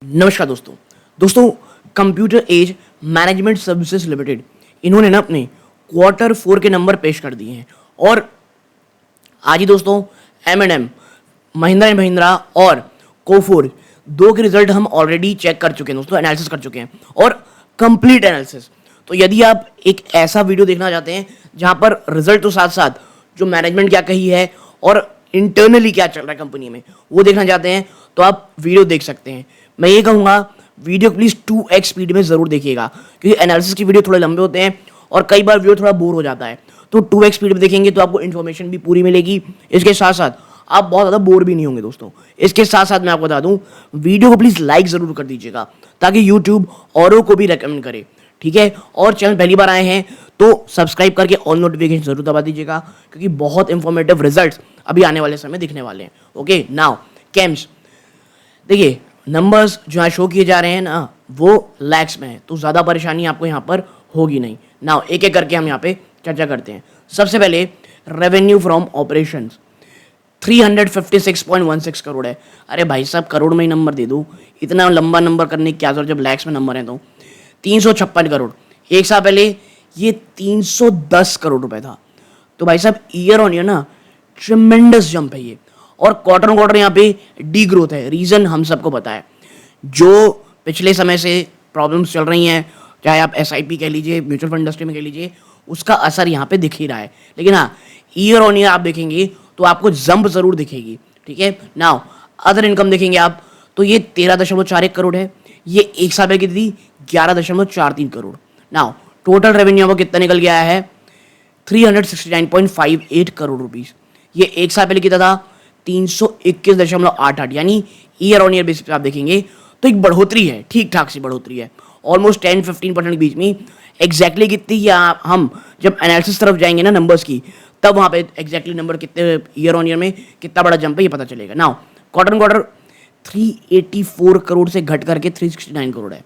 नमस्कार दोस्तों computer age management services limited इन्होंने ना अपने Q4 के नंबर पेश कर दिए हैं। और आज ही दोस्तों M&M महिंद्रा एंड महिंद्रा और कोफोर दो के रिजल्ट हम ऑलरेडी चेक कर चुके हैं दोस्तों, एनालिसिस कर चुके हैं और कंप्लीट एनालिसिस। तो यदि आप एक ऐसा वीडियो देखना चाहते हैं जहां पर रिजल्ट तो साथ साथ जो मैनेजमेंट क्या कही है और इंटरनली क्या चल रहा है कंपनी में वो देखना चाहते हैं तो आप वीडियो देख सकते हैं। मैं ये कहूँगा वीडियो प्लीज़ 2x स्पीड में ज़रूर देखिएगा, क्योंकि एनालिसिस की वीडियो थोड़े लंबे होते हैं और कई बार वीडियो थोड़ा बोर हो जाता है। तो 2x स्पीड में देखेंगे तो आपको इन्फॉर्मेशन भी पूरी मिलेगी, इसके साथ साथ आप बहुत ज़्यादा बोर भी नहीं होंगे दोस्तों। इसके साथ साथ मैं आपको बता दूं, वीडियो को प्लीज़ लाइक ज़रूर कर दीजिएगा ताकि यूट्यूब औरों को भी रेकमेंड करे, ठीक है। और चैनल पहली बार आए हैं तो सब्सक्राइब करके ऑल नोटिफिकेशन जरूर दबा दीजिएगा, क्योंकि बहुत इंफॉर्मेटिव रिजल्ट्स अभी आने वाले समय दिखने वाले हैं। ओके, नाउ केम्स देखिए, नंबर्स जो यहाँ शो किए जा रहे हैं ना वो लैक्स में है, तो ज़्यादा परेशानी आपको यहाँ पर होगी नहीं। नाउ एक एक करके हम यहाँ पे चर्चा करते हैं। सबसे पहले रेवेन्यू फ्रॉम ऑपरेशंस 356.16 करोड़ है। अरे भाई साहब, करोड़ में ही नंबर दे दूँ, इतना लंबा नंबर करने की क्या जरूरत जब लैक्स में नंबर है। तो 356 करोड़, एक साल पहले ये 310 करोड़ रुपए था। तो भाई साहब ईयर ऑन ईयर ना ट्रिमेंडस जंप है ये। और क्वार्टर ऑन क्वार्टर यहाँ पे डी ग्रोथ है। रीजन हम सबको पता है, जो पिछले समय से प्रॉब्लम्स चल रही हैं, चाहे आप SIP कह लीजिए, म्यूचुअल फंड इंडस्ट्री में कह लीजिए, उसका असर यहाँ पे दिख ही रहा है। लेकिन हाँ, ईयर ऑन ईयर आप देखेंगे तो आपको जंप जरूर दिखेगी, ठीक है। नाउ अदर इनकम देखेंगे आप तो ये 13.41 करोड़ है। ये एक साल पहले कितनी थी? 11.43 करोड़। नाउ टोटल रेवेन्यू आपको कितना निकल गया है? 369.58 करोड़ रुपीज। ये एक साल पहले कितना था? 321.88, यानी ईयर ऑन ईयर बेसिस पे आप देखेंगे तो एक बढ़ोतरी है, ठीक ठाक सी बढ़ोतरी है, ऑलमोस्ट 10-15% के बीच में। एग्जैक्टली कितनी या हम जब एनालिसिस तरफ जाएंगे ना नंबर्स की, तब वहाँ पे एग्जैक्टली नंबर कितने ईयर ऑन ईयर में कितना बड़ा जंप है ये पता चलेगा। Now quarter on quarter 384 crore से घट करके 369 करोड़ है।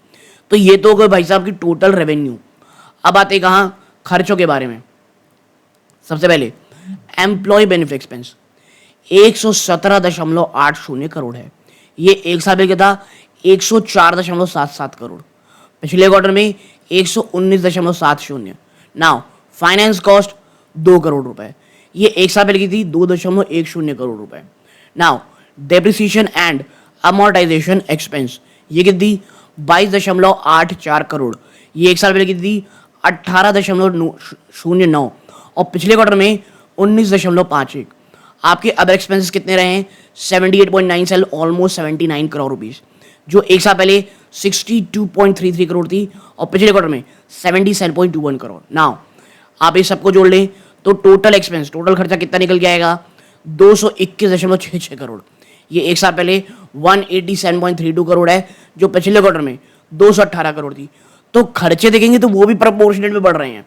तो ये तो गए भाई साहब की टोटल रेवेन्यू। अब आते कहाँ? खर्चों के बारे में। सबसे पहले एम्प्लॉय बेनिफिट एक्सपेंस 117.80 करोड़ है। ये एक साल पहले था 104.77 करोड़। पिछले क्वार्टर में 119.70। नाउ फाइनेंस कॉस्ट 2 करोड़ रुपए। ये एक साल पहले की थी 2.10 करोड़ रुपए। Now depreciation and amortisation expense ये कितनी? 22.84 करोड़। ये एक साल पहले की थी 18.09 और पिछले क्वार्टर में 19.51। आपके अदर एक्सपेंसेस कितने रहे हैं? 78.97, ऑलमोस्ट 79 करोड़ रुपीस, जो एक साल पहले 62.33 करोड़ थी और पिछले क्वार्टर में 77.21 करोड़। नाउ आप इस सबको जोड़ लें तो टोटल एक्सपेंस, टोटल खर्चा कितना निकल के आएगा? 221.66 करोड़। ये एक साल पहले 187.32 करोड़ है, जो पिछले क्वार्टर में 218 करोड़ थी। तो खर्चे देखेंगे तो वो भी प्रपोर्शनेट में बढ़ रहे हैं।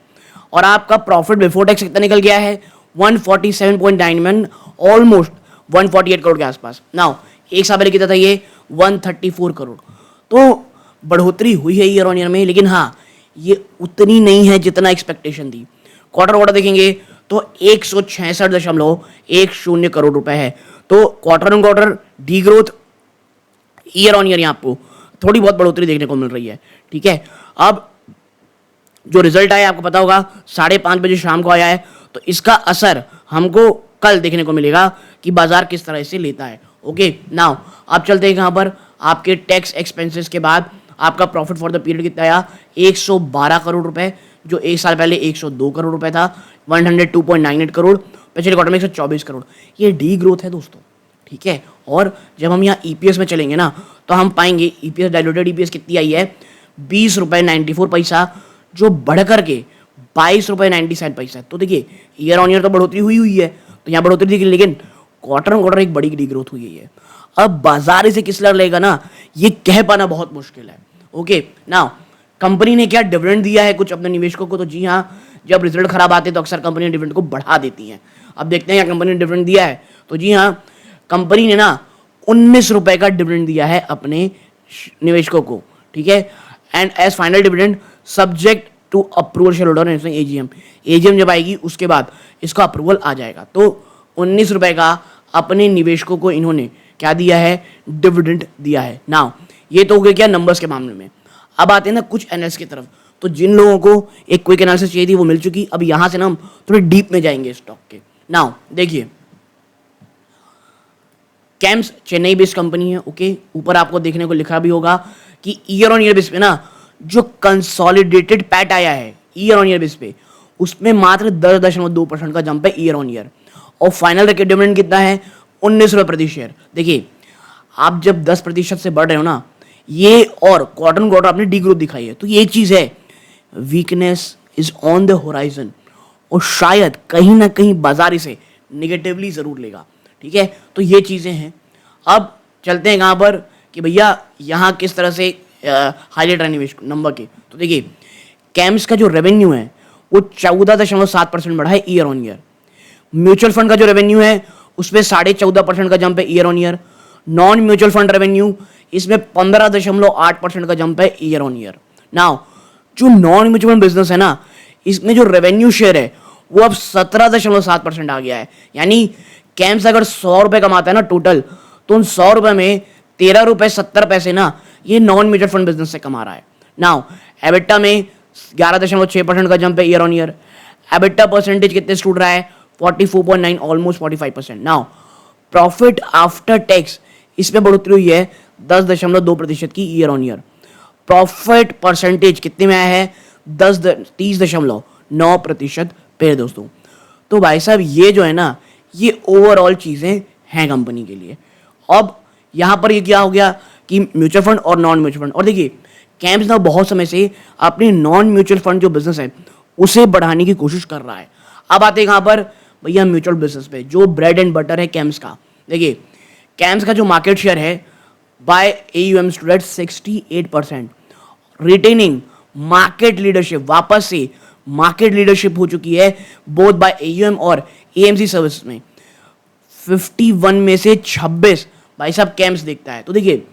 और आपका प्रॉफिट बिफोर टैक्स कितना निकल गया है? 147.91, ऑलमोस्ट 148 करोड़ के आसपास। नाउ एक साल पहले कितना था ये? 134 करोड़। तो बढ़ोतरी हुई है ईयर ऑन ईयर में, लेकिन हाँ ये उतनी नहीं है जितना एक्सपेक्टेशन थी। क्वार्टर ऑर्डर देखेंगे तो 166.10 करोड़ रुपए है। तो quarter on quarter D growth, year on year आपको थोड़ी बहुत बढ़ोतरी देखने को मिल रही है, ठीक है। अब जो रिजल्ट आया आपको पता होगा 5:30 बजे शाम को आया है, तो इसका असर हमको कल देखने को मिलेगा कि बाजार किस तरह से लेता है। ओके, नाउ आप चलते हैं कहाँ पर? आपके टैक्स एक्सपेंसेस के बाद आपका प्रॉफिट फॉर द पीरियड कितना आया? 112 करोड़ रुपए, जो एक साल पहले 102 करोड़ रुपए था। 102.98 करोड़, पिछले क्वार्टर में 124 करोड़। ये डी ग्रोथ है दोस्तों, ठीक है। और जब हम यहाँ EPS में चलेंगे ना तो हम पाएंगे EPS, डाइल्यूटेड EPS कितनी आई है? 20.94 रुपए, जो बढ़ करके 22.97 रुपए। तो देखिए ईयर ऑन ईयर तो बढ़ोतरी हुई है, तो यहाँ बढ़ोतरी दिखी, लेकिन क्वार्टर ऑन क्वार्टर एक बड़ी डी ग्रोथ हुई है। अब बाजार इसे किस लेवल लेगा ना, ये कह पाना बहुत मुश्किल है। ओके, नाउ कंपनी ने क्या डिविडेंड दिया है कुछ अपने निवेशकों को? तो जी हाँ, जब रिजल्ट खराब आते हैं तो अक्सर कंपनी डिविडेंड को बढ़ा देती है। अब देखते हैं क्या कंपनी ने डिविडेंड दिया है। तो जी हाँ, कंपनी ने ना 19 रुपए का डिविडेंड दिया है अपने निवेशकों को, ठीक है। And as final dividend subject to approval share holder AGM जब आएगी उसके बाद इसका अप्रूवल आ जाएगा। तो 19 रुपए का अपने निवेशकों को इन्होंने क्या दिया है? डिविडेंड दिया है। नाउ ये तो हो गया क्या नंबर्स के मामले में। अब आते हैं ना कुछ एनालिसिस की तरफ। तो जिन लोगों को एक क्विक एनालिसिस चाहिए थी वो मिल चुकी। अब यहां से ना हम थोड़े डीप में जाएंगे स्टॉक के। नाउ देखिए, कैम्स चेन्नई बेस्ड कंपनी है, ओके। ऊपर आपको देखने को लिखा भी होगा कि ईयर ऑन ईयर बेस पे ना जो कंसोलिडेटेड पैट आया है ईयर ऑन ईयर बेस पे, उसमें मात्र 10.2% का जंप है ईयर ऑन ईयर। और फाइनल डिविडेंड कितना है, 19 रुपये प्रति शेयर। देखिए, आप जब 10% से बढ़ रहे हो ना, ये और क्वार्टर आपने डी ग्रोथ दिखाई है, तो ये एक चीज है, weakness is on the horizon, और शायद कहीं ना कहीं बाजार इसे निगेटिवली जरूर लेगा, ठीक है। तो ये चीजें हैं। अब चलते हैं कहाँ पर कि भैया यहाँ किस तरह से हाईलाइट रहे निवेश नंबर के। तो देखिए, कैम्स का जो रेवेन्यू है वो 14.7% बढ़ा है year on year. Mutual fund का जो रेवेन्यू है उसमें 14.5% का जंप है year on year. Non mutual fund revenue इसमें 15.8% का जंप है ईयर ऑन ईयर। नाउ जो नॉन म्यूचुअल फंड बिजनेस है ना, इसमें जो रेवेन्यू शेयर है वो अब 17.7% आ गया है। यानी कैम्स अगर 100 रुपए कमाता है ना टोटल, तो उन 100 रुपए में 13.70 रुपए ना ये नॉन म्यूचुअल फंड बिजनेस से कमा रहा है। नाउ एबिटा में 11.6% का जंप है year on year. EBITDA percentage कितने से टूट रहा है, 44.9, almost 45%। Now profit after tax इसमें बढ़ोतरी हुई है 10.2% की year on year. Profit percentage कितने में आया है, 30.9% पे दोस्तों। तो भाई साहब ये जो है ना, ये ओवरऑल चीजें हैं कंपनी के लिए। अब यहां पर ये क्या हो गया कि म्यूचुअल फंड और नॉन म्यूचुअल फंड। और देखिए, कैम्स ना बहुत समय से अपनी नॉन म्यूचुअल फंड जो बिजनेस है उसे बढ़ाने की कोशिश कर रहा है। अब आते हैं कहां पर भैया, म्यूचुअल बिजनेस पे, जो ब्रेड एंड बटर है कैम्स का। देखिए, कैम्स का जो मार्केट शेयर है by AUM stood at 68%, retaining market leadership, वापस से मार्केट लीडरशिप हो चुकी है बोथ बाय AUM और AMC सर्विस में। 51 में से 26 भाई साहब कैम्स देखता है। तो देखिए,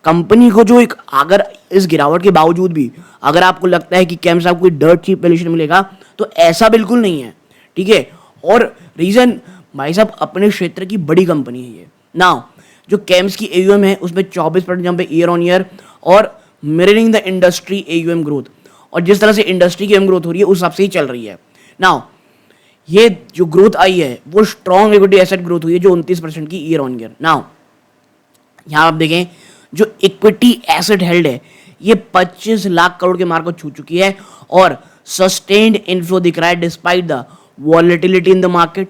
कंपनी को जो एक, अगर इस गिरावट के बावजूद भी अगर आपको लगता है कि कैम्स आपको डर्ट चीप वैल्यूएशन मिलेगा, तो ऐसा बिल्कुल नहीं है, ठीक है। और रीजन भाई साहब अपने क्षेत्र की बड़ी कंपनी है ये। नाउ जो कैम्स की AUM है उसमें 24% जंप है ईयर ऑन ईयर, और mirroring the industry AUM growth, और जिस तरह से इंडस्ट्री की AUM ग्रोथ हो रही है उस हिसाब से ही चल रही है। नाउ ये जो ग्रोथ आई है वो स्ट्रॉन्ग इक्विटी एसेट ग्रोथ हुई है जो 29% की ईयर ऑन ईयर। नाउ यहां आप देखें, जो इक्विटी एसेट हेल्ड है ये 25 लाख करोड़ के मार्क को छू चुकी है, और सस्टेन्ड इनफ्लो दिख रहा है despite the volatility in the market.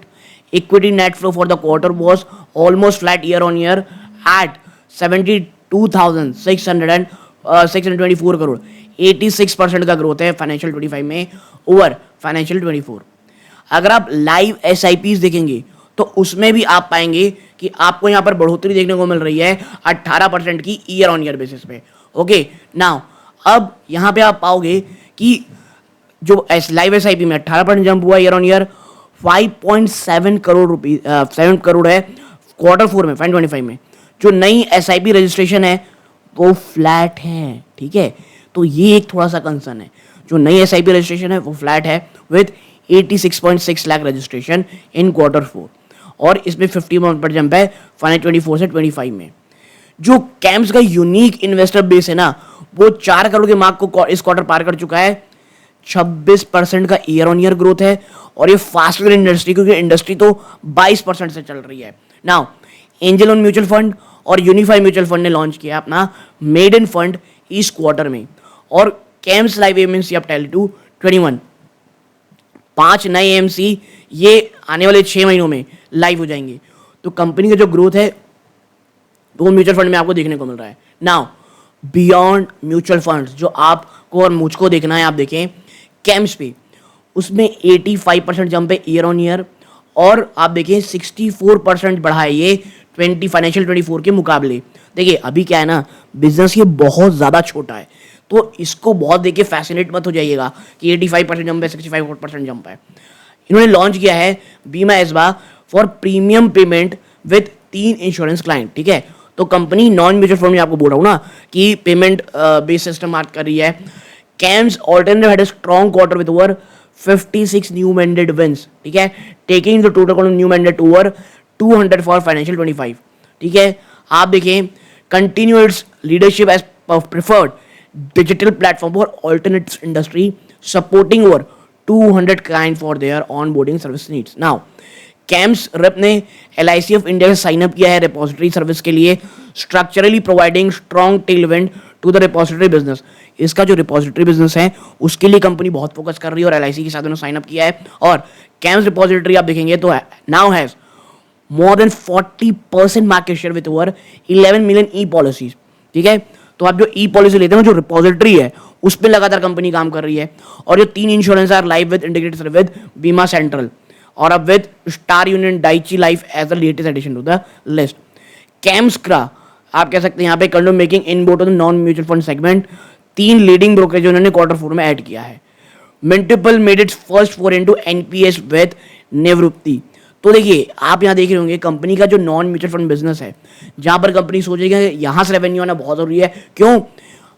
Equity net flow for the quarter was almost flat year on year at 72,624 crore. 86% का ग्रोथ है फाइनेंशियल 25 में ओवर फाइनेंशियल 24। अगर आप लाइव SIPs देखेंगे तो उसमें भी आप पाएंगे कि आपको यहां पर बढ़ोतरी देखने को मिल रही है 18% की ईयर ऑन ईयर बेसिस पे, ओके। नाउ अब यहां पे आप पाओगे कि जो लाइव SIP में 18% जंप हुआ year on year, 5.7 crore rupees 7 crore है क्वार्टर 4 में 2025 में। जो नई SIP रजिस्ट्रेशन है वो फ्लैट है, ठीक है। तो ये एक थोड़ा सा कंसर्न है, जो नई SIP रजिस्ट्रेशन है वो फ्लैट है with 86.6 lakh registration in quarter 4, और इसमें 51% जंप है फाइनेंशियल 24 से 25 में। जो कैम्स का यूनिक इन्वेस्टर बेस है ना, वो 4 करोड़ के मार्क को इस क्वार्टर पार कर चुका है। 26% का ईयर ऑन ईयर ग्रोथ है, और ये फास्टर इंडस्ट्री, क्योंकि इंडस्ट्री तो 22% से चल रही है। Now Angel One mutual fund और यूनिफाई म्यूचुअल फंड ने लॉन्च किया अपना मेडन फंड इस क्वार्टर में, और CAMS live AMC up tally to 21, 5 नए AMC ये आने वाले 6 महीनों में लाइव हो जाएंगे। तो कंपनी का जो ग्रोथ है वो म्यूचुअल फंड में आपको देखने को मिल रहा है। नाउ बियॉन्ड म्यूचुअल फंड्स जो आपको और मुझको देखना है, आप देखें कैम्स पे, उसमें 85% जंप है ईयर ऑन ईयर, और आप देखें 64% बढ़ा है ये फाइनेंशियल 24 के मुकाबले। देखिए अभी क्या है ना, बिजनेस ये बहुत ज़्यादा छोटा है, तो इसको बहुत देखिए फैसिनेट मत हो जाइएगा कि 85% जंप है, 65% जंप है। इन्होंने लॉन्च किया है Bima ASBA for premium payment with 3 insurance client, ठीक है। तो कंपनी नॉन म्यूचुअल फंड में आपको बोल रहा हूँ ना कि पेमेंट बेस सिस्टम मार्क कर रही है। CAMS alternative had a strong quarter with over 56 new mandate wins, ठीक है, taking the total new mandate over 200 for financial 25, ठीक है। आप देखें continue its leadership as preferred digital platform for alternate industry, supporting over 200 clients for their onboarding service needs. Now, CAMS rep ने LIC of India से sign up किया है repository service के लिए, structurally providing strong tailwind to the repository business. इसका जो repository business है उसके लिए कंपनी बहुत फोकस कर रही है और LIC के साथ उन्होंने साइन अप किया है. और कैम्स रिपोजिटरी आप देखेंगे तो now has more than 40% market share with over 11 million E policies. ठीक है, तो आप जो ई पॉलिसी लेते हैं जो रिपोजिटरी है उस पर लगातार कंपनी काम कर रही है. और जो 3 insurance are live with integrated with Bima central और अब with Star Union Daiichi life as the latest addition to the list. CAMS KRA आप कह सकते हैं यहाँ पे कंडो मेकिंग इन बोट non mutual fund segment 3 leading brokerage उन्होंने Q4 में ऐड किया है. Multiple made its first foray into NPS with Nivritti. तो देखिए आप यहाँ देख रहे होंगे कंपनी का जो नॉन म्यूचुअल फंड बिजनेस है जहाँ पर कंपनी सोचेगी यहाँ से रेवेन्यू आना बहुत जरूरी है. क्यों?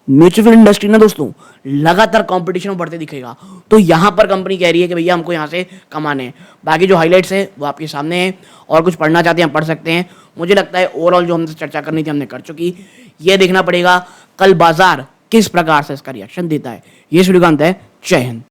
म्यूचुअल फंड इंडस्ट्री ना दोस्तों लगातार कंपटीशन में बढ़ते दिखेगा, तो यहाँ पर कंपनी कह रही है कि भैया हमको यहाँ से कमाने हैं. बाकी जो हाईलाइट्स है वो आपके सामने हैं और कुछ पढ़ना चाहते हैं पढ़ सकते हैं. मुझे लगता है ओवरऑल जो हमसे चर्चा करनी थी हमने कर चुकी. ये देखना पड़ेगा कल बाजार किस प्रकार से इसका रिएक्शन देता है. ये वीडियो का अंत है. जय हिंद.